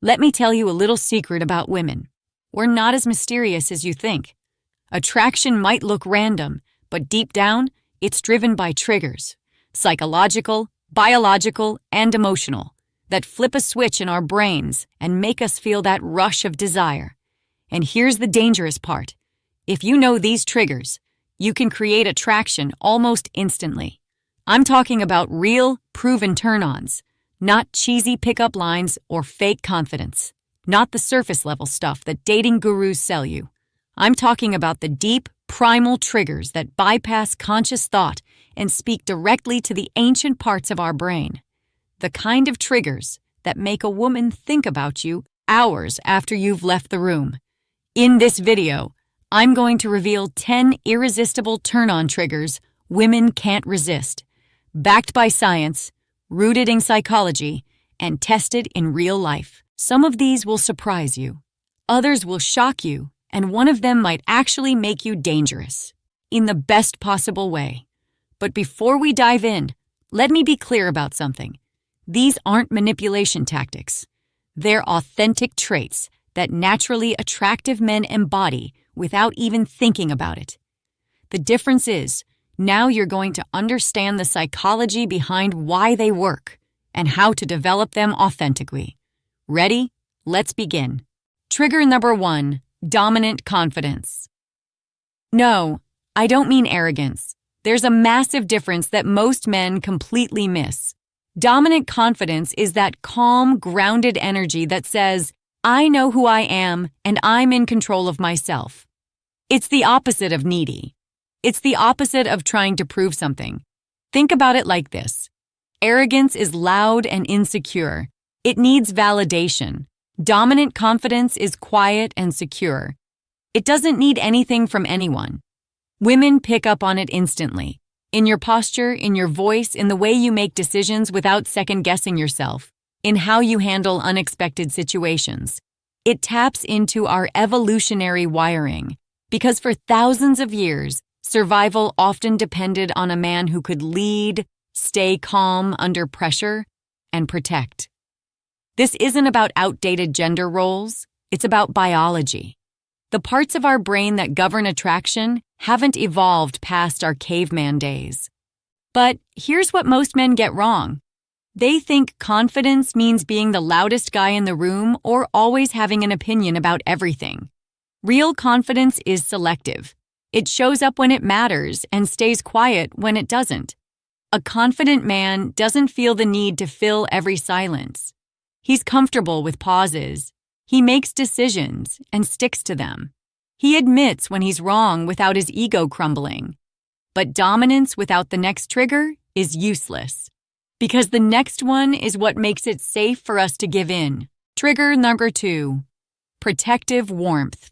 Let me tell you a little secret about women. We're not as mysterious as you think. Attraction might look random, but deep down, it's driven by triggers, psychological, biological, and emotional, that flip a switch in our brains and make us feel that rush of desire. And here's the dangerous part. If you know these triggers, you can create attraction almost instantly. I'm talking about real, proven turn-ons, not cheesy pickup lines or fake confidence, not the surface-level stuff that dating gurus sell you. I'm talking about the deep, primal triggers that bypass conscious thought and speak directly to the ancient parts of our brain. The kind of triggers that make a woman think about you hours after you've left the room. In this video, I'm going to reveal 10 irresistible turn-on triggers women can't resist, backed by science, rooted in psychology, and tested in real life. Some of these will surprise you. Others will shock you, and one of them might actually make you dangerous, in the best possible way. But before we dive in, let me be clear about something. These aren't manipulation tactics. They're authentic traits that naturally attractive men embody without even thinking about it. The difference is, now you're going to understand the psychology behind why they work and how to develop them authentically. Ready? Let's begin. Trigger number 1, dominant confidence. No, I don't mean arrogance. There's a massive difference that most men completely miss. Dominant confidence is that calm, grounded energy that says, I know who I am and I'm in control of myself. It's the opposite of needy. It's the opposite of trying to prove something. Think about it like this. Arrogance is loud and insecure. It needs validation. Dominant confidence is quiet and secure. It doesn't need anything from anyone. Women pick up on it instantly. In your posture, in your voice, in the way you make decisions without second-guessing yourself, in how you handle unexpected situations. It taps into our evolutionary wiring, because for thousands of years, survival often depended on a man who could lead, stay calm under pressure, and protect. This isn't about outdated gender roles, it's about biology. The parts of our brain that govern attraction haven't evolved past our caveman days. But here's what most men get wrong. They think confidence means being the loudest guy in the room or always having an opinion about everything. Real confidence is selective. It shows up when it matters and stays quiet when it doesn't. A confident man doesn't feel the need to fill every silence. He's comfortable with pauses. He makes decisions and sticks to them. He admits when he's wrong without his ego crumbling. But dominance without the next trigger is useless, because the next one is what makes it safe for us to give in. Trigger number 2, protective warmth.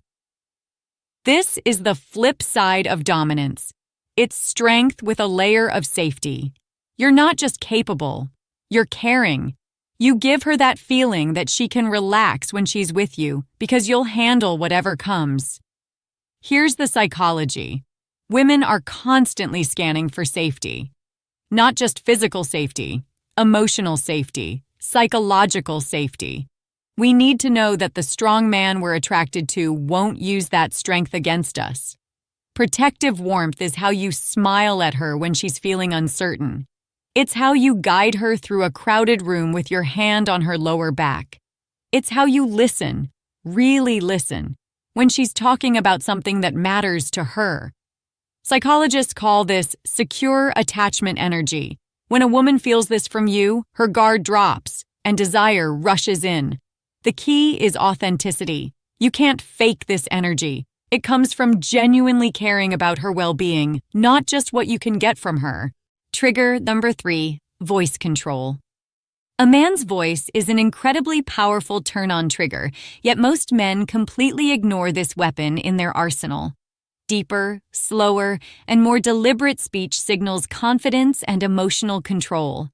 This is the flip side of dominance. It's strength with a layer of safety. You're not just capable, you're caring. You give her that feeling that she can relax when she's with you because you'll handle whatever comes. Here's the psychology. Women are constantly scanning for safety. Not just physical safety, emotional safety, psychological safety. We need to know that the strong man we're attracted to won't use that strength against us. Protective warmth is how you smile at her when she's feeling uncertain. It's how you guide her through a crowded room with your hand on her lower back. It's how you listen, really listen, when she's talking about something that matters to her. Psychologists call this secure attachment energy. When a woman feels this from you, her guard drops and desire rushes in. The key is authenticity. You can't fake this energy. It comes from genuinely caring about her well-being, not just what you can get from her. Trigger number 3, voice control. A man's voice is an incredibly powerful turn-on trigger, yet most men completely ignore this weapon in their arsenal. Deeper, slower, and more deliberate speech signals confidence and emotional control.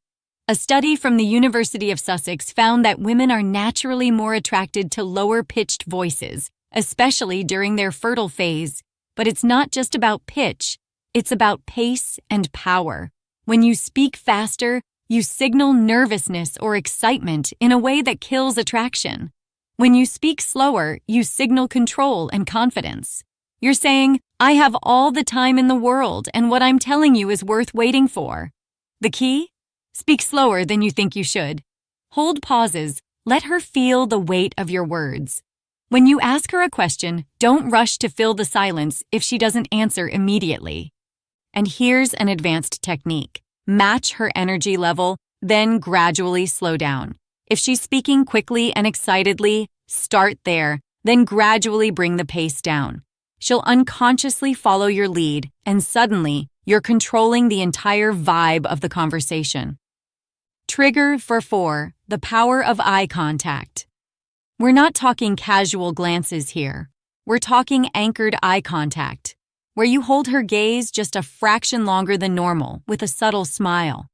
A study from the University of Sussex found that women are naturally more attracted to lower-pitched voices, especially during their fertile phase. But it's not just about pitch, it's about pace and power. When you speak faster, you signal nervousness or excitement in a way that kills attraction. When you speak slower, you signal control and confidence. You're saying, I have all the time in the world, and what I'm telling you is worth waiting for. The key? Speak slower than you think you should. Hold pauses. Let her feel the weight of your words. When you ask her a question, don't rush to fill the silence if she doesn't answer immediately. And here's an advanced technique. Match her energy level, then gradually slow down. If she's speaking quickly and excitedly, start there, then gradually bring the pace down. She'll unconsciously follow your lead, and suddenly, you're controlling the entire vibe of the conversation. Trigger for 4, the power of eye contact. We're not talking casual glances here. We're talking anchored eye contact, where you hold her gaze just a fraction longer than normal with a subtle smile.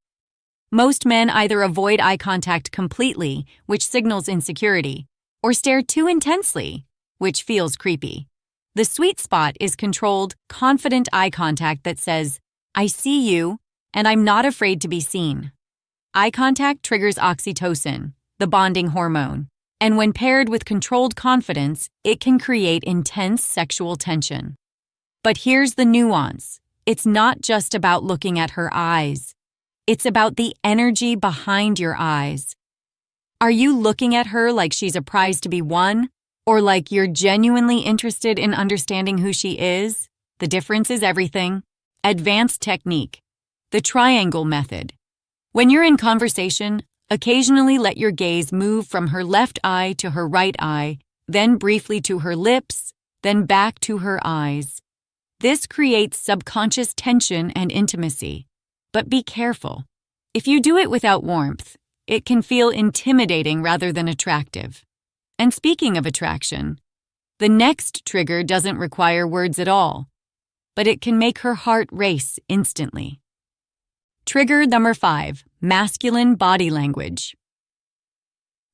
Most men either avoid eye contact completely, which signals insecurity, or stare too intensely, which feels creepy. The sweet spot is controlled, confident eye contact that says, I see you, and I'm not afraid to be seen. Eye contact triggers oxytocin, the bonding hormone, and when paired with controlled confidence, it can create intense sexual tension. But here's the nuance. It's not just about looking at her eyes. It's about the energy behind your eyes. Are you looking at her like she's a prize to be won, or like you're genuinely interested in understanding who she is? The difference is everything. Advanced technique. The triangle method. When you're in conversation, occasionally let your gaze move from her left eye to her right eye, then briefly to her lips, then back to her eyes. This creates subconscious tension and intimacy. But be careful. If you do it without warmth, it can feel intimidating rather than attractive. And speaking of attraction, the next trigger doesn't require words at all, but it can make her heart race instantly. Trigger number 5, masculine body language.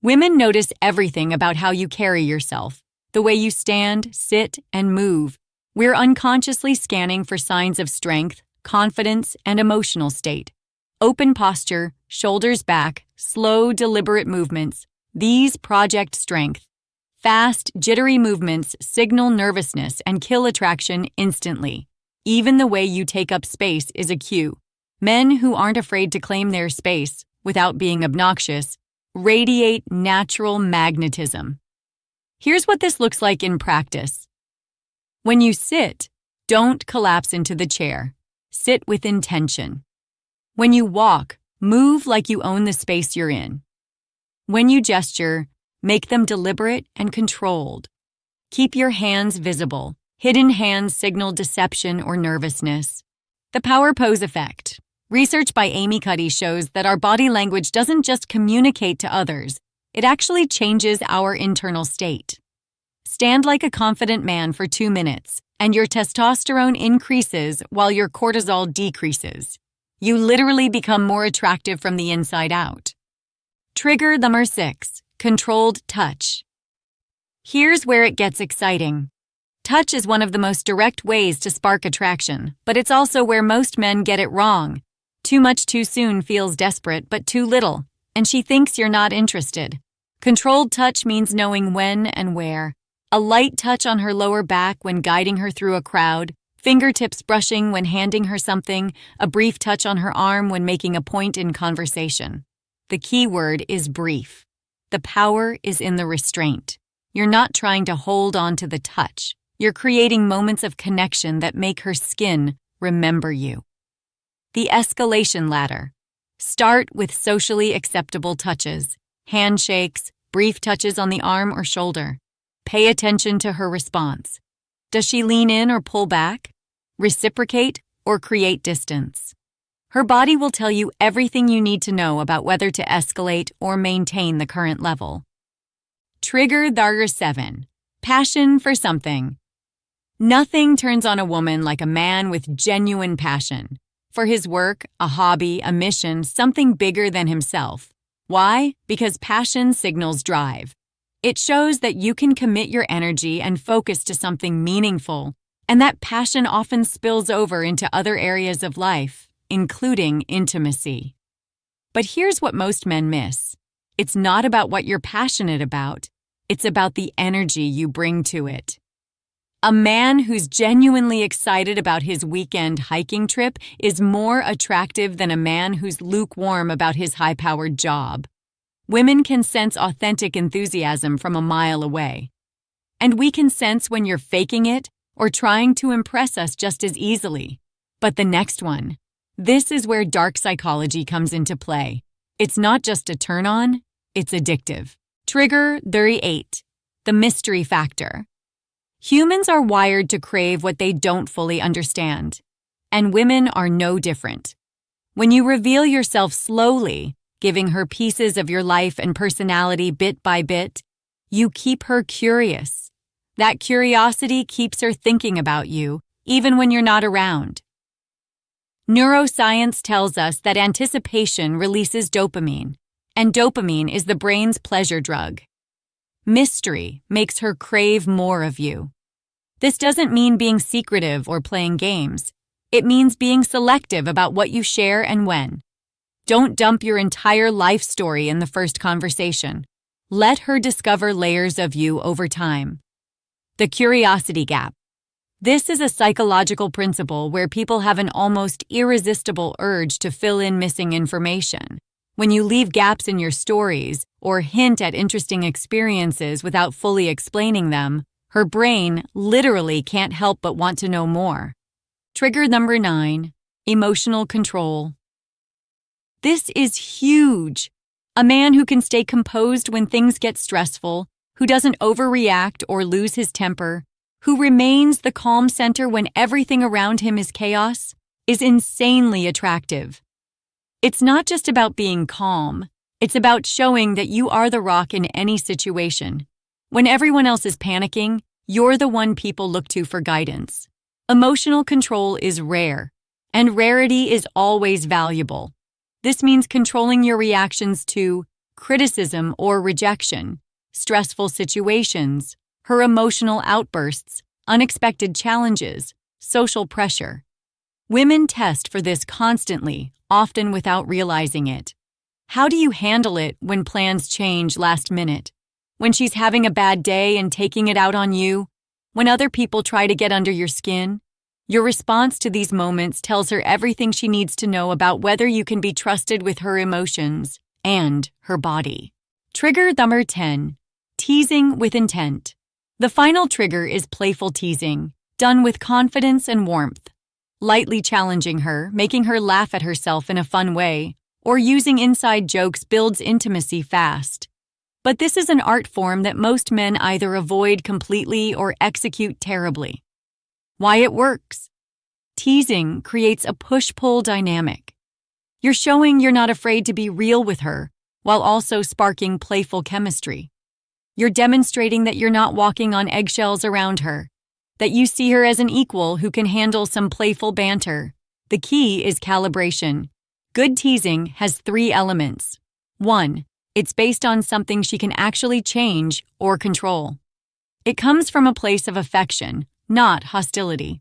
Women notice everything about how you carry yourself, the way you stand, sit, and move. We're unconsciously scanning for signs of strength, confidence, and emotional state. Open posture, shoulders back, slow, deliberate movements. These project strength. Fast, jittery movements signal nervousness and kill attraction instantly. Even the way you take up space is a cue. Men who aren't afraid to claim their space, without being obnoxious, radiate natural magnetism. Here's what this looks like in practice. When you sit, don't collapse into the chair. Sit with intention. When you walk, move like you own the space you're in. When you gesture, make them deliberate and controlled. Keep your hands visible. Hidden hands signal deception or nervousness. The power pose effect. Research by Amy Cuddy shows that our body language doesn't just communicate to others, it actually changes our internal state. Stand like a confident man for 2 minutes, and your testosterone increases while your cortisol decreases. You literally become more attractive from the inside out. Trigger number 6, controlled touch. Here's where it gets exciting. Touch is one of the most direct ways to spark attraction, but it's also where most men get it wrong. Too much too soon feels desperate, but too little, and she thinks you're not interested. Controlled touch means knowing when and where. A light touch on her lower back when guiding her through a crowd, fingertips brushing when handing her something, a brief touch on her arm when making a point in conversation. The key word is brief. The power is in the restraint. You're not trying to hold on to the touch. You're creating moments of connection that make her skin remember you. The escalation ladder. Start with socially acceptable touches, handshakes, brief touches on the arm or shoulder. Pay attention to her response. Does she lean in or pull back? Reciprocate or create distance? Her body will tell you everything you need to know about whether to escalate or maintain the current level. Trigger number 7. Passion for something. Nothing turns on a woman like a man with genuine passion. For his work, a hobby, a mission, something bigger than himself. Why? Because passion signals drive. It shows that you can commit your energy and focus to something meaningful, and that passion often spills over into other areas of life, including intimacy. But here's what most men miss. It's not about what you're passionate about. It's about the energy you bring to it. A man who's genuinely excited about his weekend hiking trip is more attractive than a man who's lukewarm about his high-powered job. Women can sense authentic enthusiasm from a mile away. And we can sense when you're faking it or trying to impress us just as easily. But the next one, this is where dark psychology comes into play. It's not just a turn-on, it's addictive. Trigger 38, the mystery factor. Humans are wired to crave what they don't fully understand, and women are no different. When you reveal yourself slowly, giving her pieces of your life and personality bit by bit, you keep her curious. That curiosity keeps her thinking about you, even when you're not around. Neuroscience tells us that anticipation releases dopamine, and dopamine is the brain's pleasure drug. Mystery makes her crave more of you. This doesn't mean being secretive or playing games. It means being selective about what you share and when. Don't dump your entire life story in the first conversation. Let her discover layers of you over time. The curiosity gap. This is a psychological principle where people have an almost irresistible urge to fill in missing information. When you leave gaps in your stories or hint at interesting experiences without fully explaining them, her brain literally can't help but want to know more. Trigger number 9, emotional control. This is huge. A man who can stay composed when things get stressful, who doesn't overreact or lose his temper, who remains the calm center when everything around him is chaos, is insanely attractive. It's not just about being calm. It's about showing that you are the rock in any situation. When everyone else is panicking, you're the one people look to for guidance. Emotional control is rare, and rarity is always valuable. This means controlling your reactions to criticism or rejection, stressful situations, her emotional outbursts, unexpected challenges, social pressure. Women test for this constantly, often without realizing it. How do you handle it when plans change last minute? When she's having a bad day and taking it out on you? When other people try to get under your skin? Your response to these moments tells her everything she needs to know about whether you can be trusted with her emotions and her body. Trigger number 10, teasing with intent. The final trigger is playful teasing, done with confidence and warmth. Lightly challenging her, making her laugh at herself in a fun way, or using inside jokes builds intimacy fast. But this is an art form that most men either avoid completely or execute terribly. Why it works? Teasing creates a push-pull dynamic. You're showing you're not afraid to be real with her, while also sparking playful chemistry. You're demonstrating that you're not walking on eggshells around her, that you see her as an equal who can handle some playful banter. The key is calibration. Good teasing has 3 elements. 1. It's based on something she can actually change or control. It comes from a place of affection, not hostility.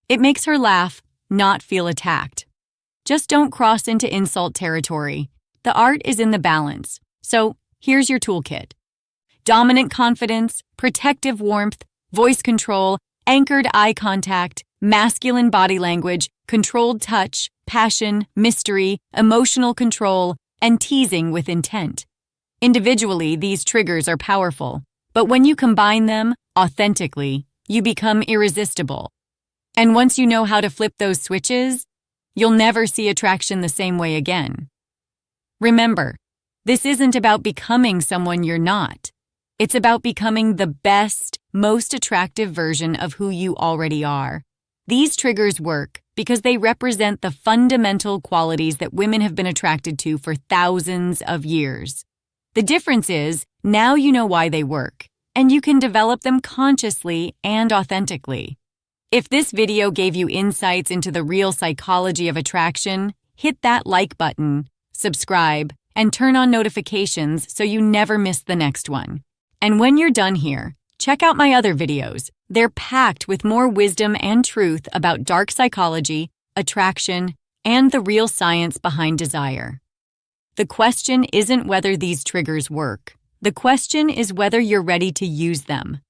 It makes her laugh, not feel attacked. Just don't cross into insult territory. The art is in the balance. So, here's your toolkit. Dominant confidence, protective warmth, voice control, anchored eye contact, masculine body language, controlled touch, passion, mystery, emotional control, and teasing with intent. Individually, these triggers are powerful, but when you combine them authentically, you become irresistible. And once you know how to flip those switches, you'll never see attraction the same way again. Remember, this isn't about becoming someone you're not. It's about becoming the best, most attractive version of who you already are. These triggers work because they represent the fundamental qualities that women have been attracted to for thousands of years. The difference is, now you know why they work, and you can develop them consciously and authentically. If this video gave you insights into the real psychology of attraction, hit that like button, subscribe, and turn on notifications so you never miss the next one. And when you're done here, check out my other videos. They're packed with more wisdom and truth about dark psychology, attraction, and the real science behind desire. The question isn't whether these triggers work. The question is whether you're ready to use them.